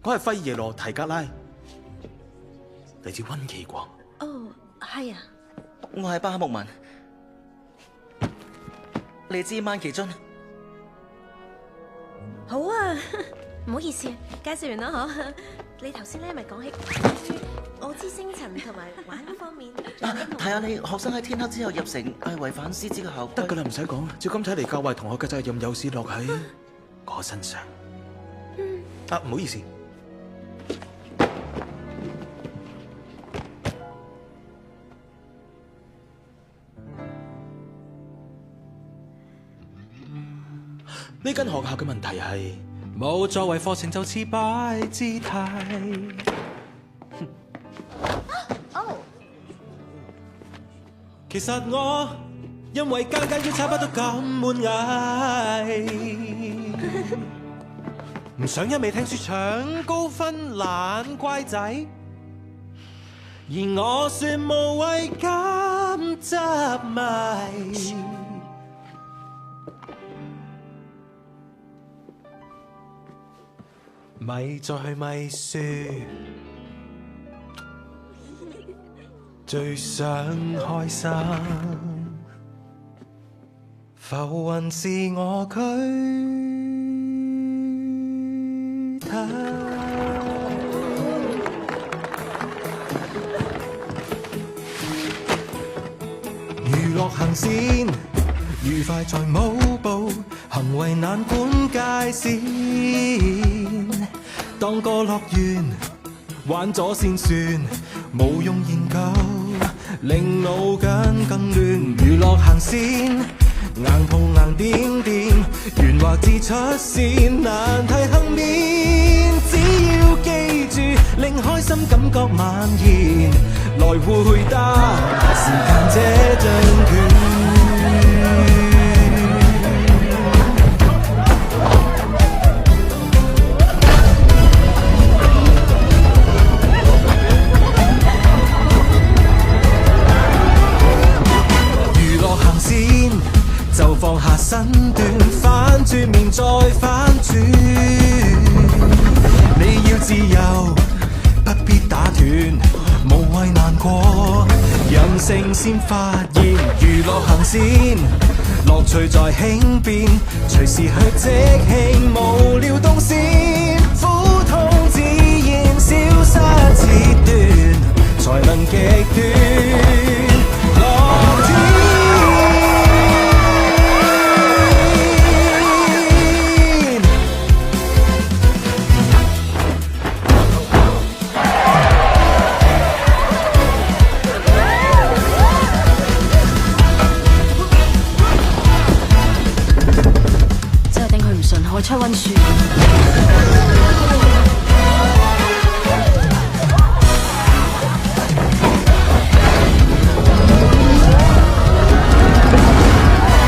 我係費耶羅提格拉，嚟自溫奇國。哦，係啊。我係巴克穆文，嚟自曼奇津。好啊，唔好意思，介紹完啦嗬。你頭先咧咪講起我知星塵同埋玩方面。睇下你學生喺天黑之後入城係違反師資嘅校規。得噶啦，唔使講。照咁睇嚟，教壞同學嘅責任有時落喺我身上。唔好意思。呢間學校嘅問題係冇作為課程就似擺姿態。其實我因為間要差不多咁悶藝，唔想一味聽說搶高分懶乖仔，而我算無謂咁執迷。咪再去咪説，最想開心，浮雲是我軀體。娛樂行線，愉快在舞步，行為難管界線。當個樂園玩咗先算，冇用研究，令腦筋更亂。娛樂行線，硬碰硬點點，圓滑至出線，難題幸免。只要記住，令開心感覺蔓延，來回答時間這張卷。就放下身段，反轉面再反轉。你要自由，不必打斷，無謂難過，人性先發現。娛樂行線，樂趣在輕便，隨時去即興，無聊動線，苦痛自然消失切斷，才能極端樂天。外出溫書，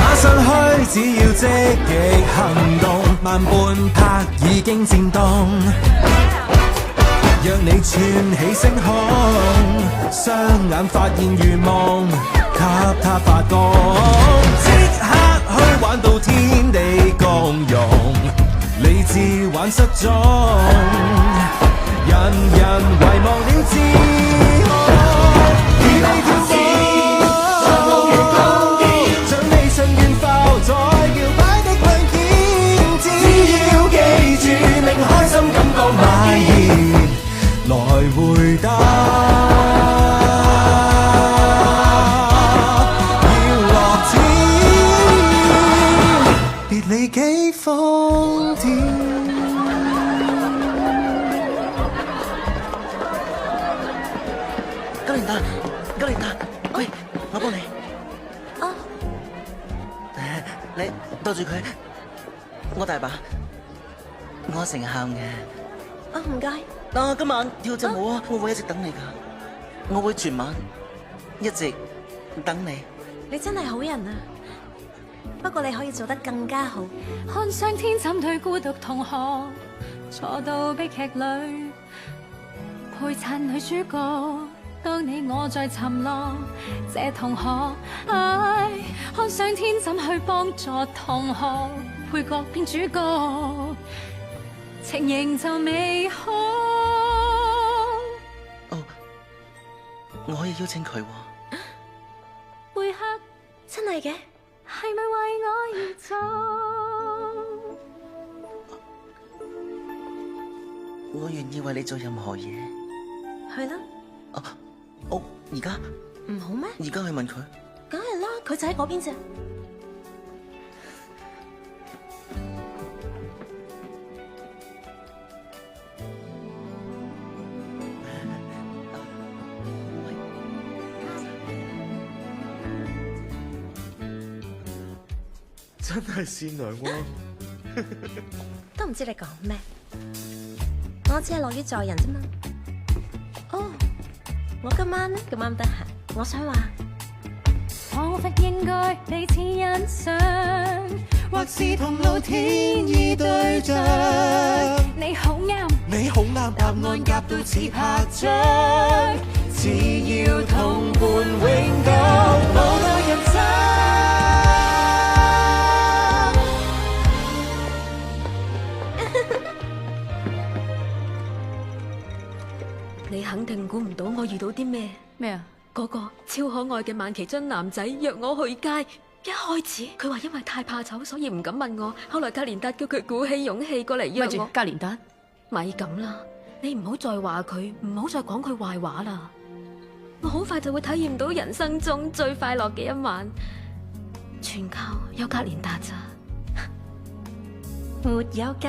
馬上去，只要積極行動，慢半拍已經漸凍。讓你串起聲控，雙眼發現如夢，給他發光，即刻去玩到天地共融，理智玩失蹤，人人遺忘了自我，與你跳舞，像未曾懸浮在搖擺的亮劍，只要記住，令開心感覺蔓延，來回答，要落天，別理幾瘋癲。九連達，喂，我幫你。哦，你對住佢，我大把，我成日喊嘅。唔該。今晚跳隻舞啊，我會一直等你噶，我會全晚一直等你。你真係好人啊！不過你可以做得更加好。看上天怎對孤獨同學，坐到悲劇裏陪襯女主角。當你我在沉落，這同學，唉，看上天怎去幫助同學，配角變主角。情形就美好。哦，我可以邀請佢喎。會客真係嘅，係咪為我而做？我願意為你做任何嘢。去啦。而家唔好咩？而家去問佢。梗係啦，佢就喺嗰邊啫。真係善良喎。都唔知你講咩，我只係樂於助人啫嘛。哦，我今晚咁啱得閒，我想話，彷彿應該彼此欣賞，或是同路天意對象。你好啱，你好啱，答案夾到似拍掌，只要同伴永久，無奈人生。你肯定估唔到我遇到啲咩？咩啊？嗰個超可愛嘅萬奇珍男仔約我去街，一開始佢話因為太怕醜，所以唔敢問我。後來格連達叫佢鼓起勇氣過嚟約我。格連達，咪咁啦，你唔好再話佢，唔好再講佢壞話啦。我好快就會體驗到人生中最快樂嘅一晚，全靠有格連達咋。沒有格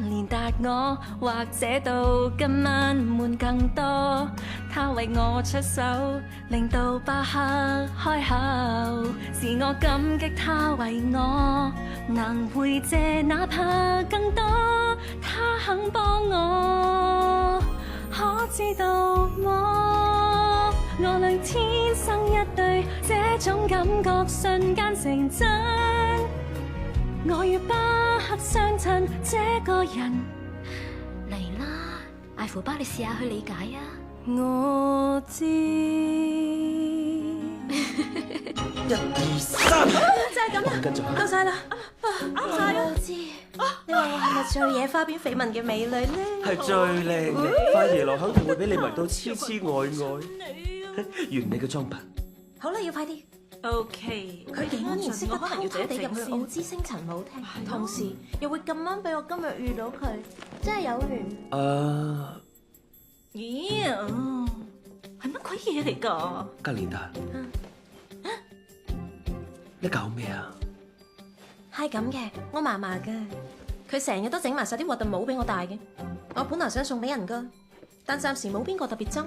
連達我，或者到今晚悶更多。他為我出手，令到巴克開口，是我感激他為我能回謝，哪怕更多。他肯幫我，可知道麼？我倆天生一對，這種感覺瞬間成真。我與巴克相襯，這個人嚟啦，艾芙巴，你試下去理解啊！我知。1、2、3，就係咁啦，跟住夠晒啦，啱晒啦。我知，你話我係咪最惹花邊緋聞嘅美女呢？係最靚嘅，花爺羅肯定會俾你迷到痴痴愛愛。完美嘅裝扮。好啦，要快啲。OK，佢竟然識得偷偷地入去先奧之星塵舞廳，同時又會咁啱俾我今日遇到佢，真係有緣。咦？係乜鬼嘢嚟㗎？格連達，你搞咩啊？係咁嘅，我嫲嫲嘅，佢成日都整埋晒啲核突帽俾我戴嘅。我本來想送俾人噶，但暫時冇邊個特別憎。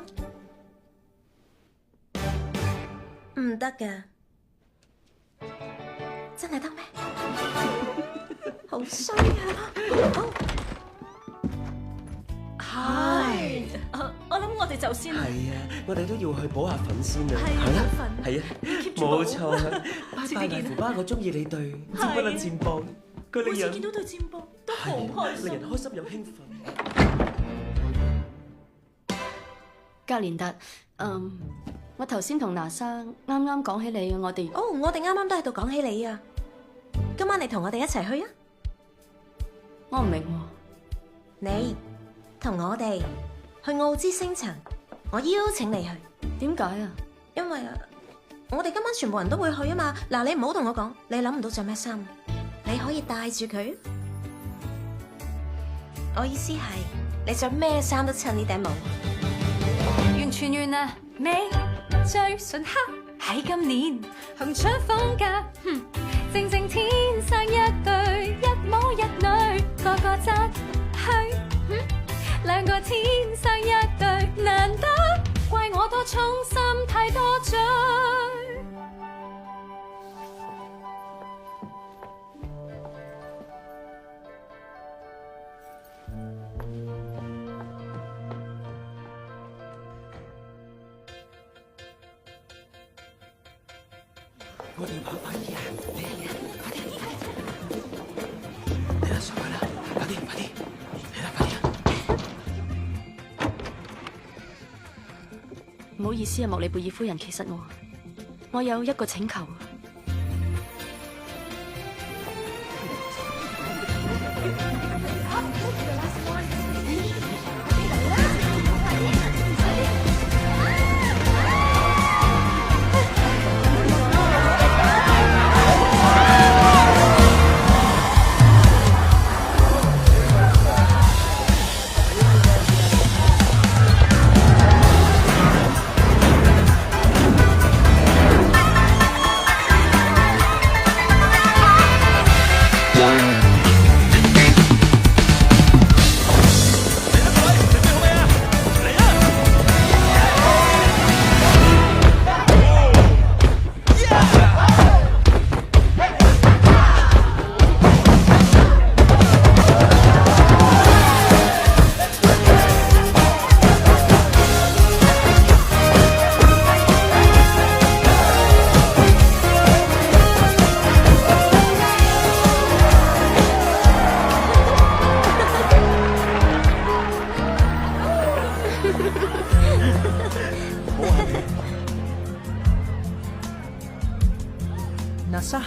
唔得噶，真係得咩？好衰啊！係，我諗我哋就先啦。係啊，我哋都要去補下粉先啊。係啊，係啊， keep 住冇補錯啦。拜拜，芙巴，我中意你對尖不能尖棒，佢令人每次見到對尖波都好開心。令人開心又興奮。格連達，我頭先同拿生啱啱講起你，我哋哦，我哋啱啱都喺度講起你啊！今晚你同我哋一齊去啊！我唔明喎。你同我哋去奧之星塵，我邀請你去。點解啊？因為我哋今晚全部人都會去啊嘛。嗱，你唔好同我講，你諗唔到着咩衫，你可以帶住佢。我意思係，你着咩衫都襯呢頂帽。完全完啊！美最純刻喺今年紅出放假，正正天生一對，一母一女，個個質去，兩個天生一對，難得怪我多衷心太多罪。我哋跑快啲啊！嚟啊！快啲！嚟啦，上去啦！快啲！快啲！嚟啦！快啲啊！唔好意思啊，莫里貝爾夫人，其實我有一個請求。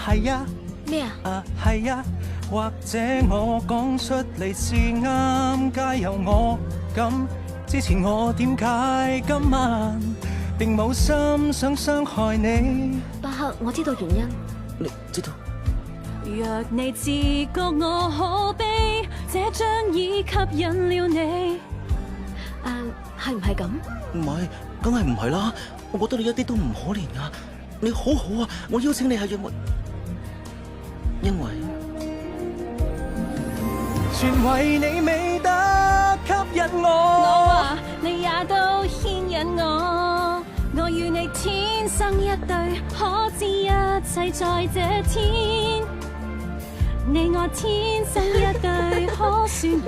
係啊。咩啊？係啊，或者我講出嚟是啱，皆有我咁支持我，點解今晚並冇心想傷害你？巴克，我知道原因。你知道？若你自覺我可悲，這將已吸引了你。係唔係咁？唔係，梗係唔係啦。我覺得你一啲都唔可憐啊，你好好啊。我邀請你係因為全為你美德吸引我。我話你也都牽引我，我與你天生一對，可知一切在這天，你我天生一對，可說完。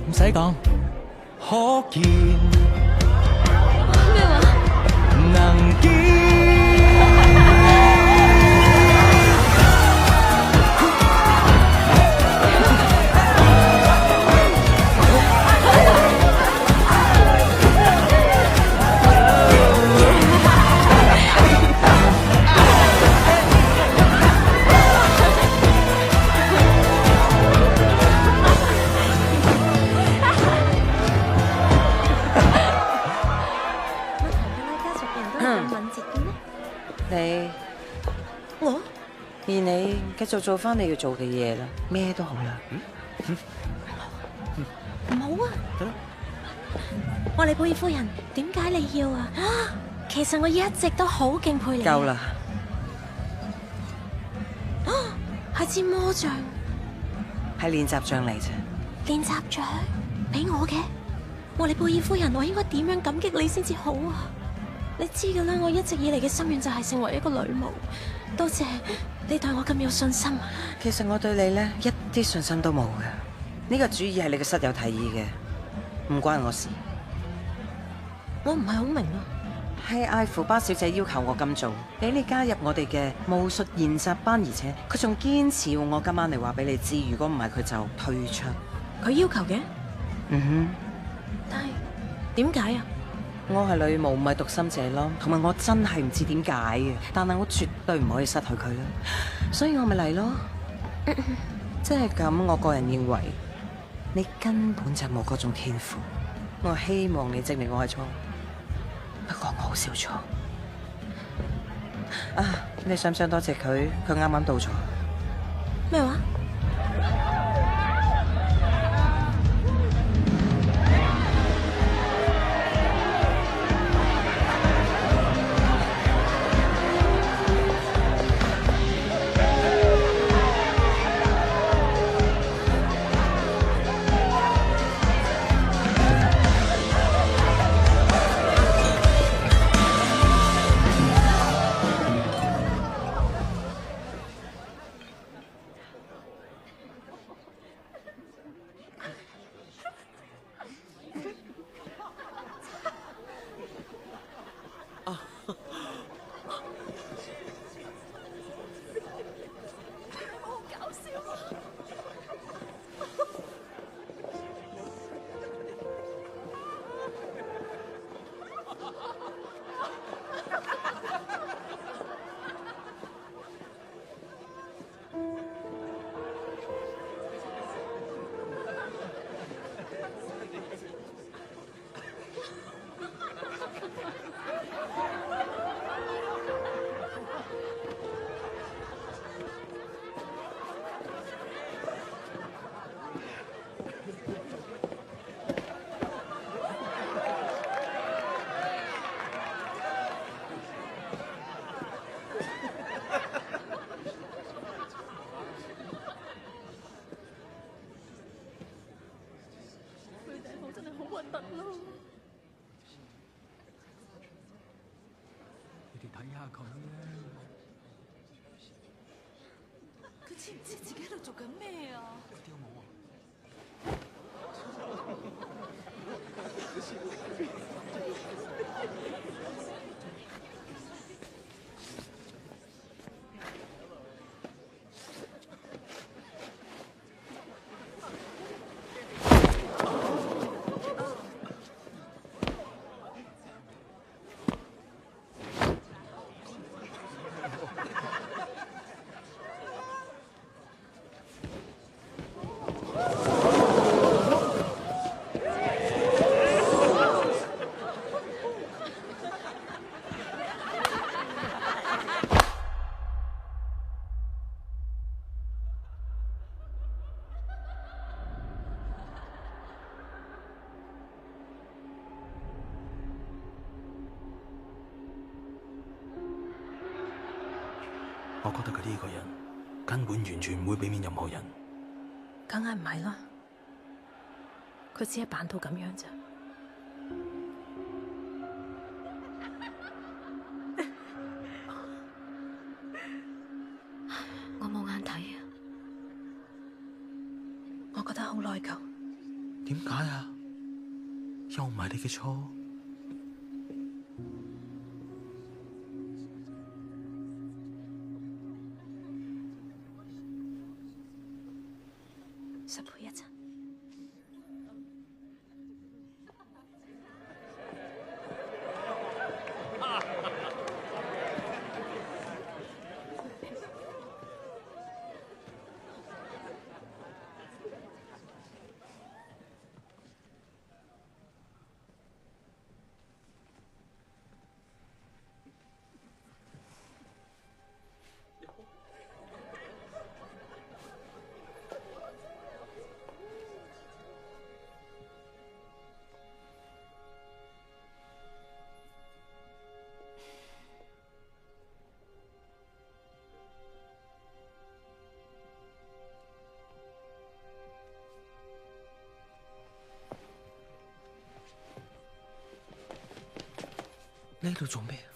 唔使講，可見咩話？能見。而你繼續做翻你要做嘅嘢啦，咩都好啦。唔好啊！我利貝爾夫人，點解你要啊？其實我一直都好敬佩你。夠啦！係支魔杖，係練習杖嚟啫。練習杖俾我嘅，我利貝爾夫人，我應該點樣感激你先至好啊？你知㗎啦，我一直以嚟嘅心願就係成為一個女巫。多謝你對我咁有信心。其實我對你呢，一啲信心都冇嘅。呢個主意係你嘅室友提議嘅，唔關我事。我唔係好明啊。係艾芙巴小姐要求我咁做，俾你加入我哋嘅巫術研習班，而且佢仲堅持要我今晚嚟話俾你知，如果唔係佢就退出。佢要求嘅？但係點解啊？我係女巫，唔係獨心者咯，同埋我真係唔知點解嘅，但係我絕對唔可以失去佢啦，所以我咪嚟咯。即係咁，我個人認為你根本就冇嗰種天賦，我希望你證明我係錯，不過我好少錯。啊，你想唔想多謝佢？佢啱啱到咗。咩話？佢知唔知自己喺度做緊咩啊？跳舞啊！我覺得佢呢個人根本完全唔會俾面任何人。梗係唔係啦，佢只係扮到咁樣咋。我冇眼睇啊！我覺得好內疚。點解啊？又唔係你嘅錯。失陪一陣。呢度做咩啊？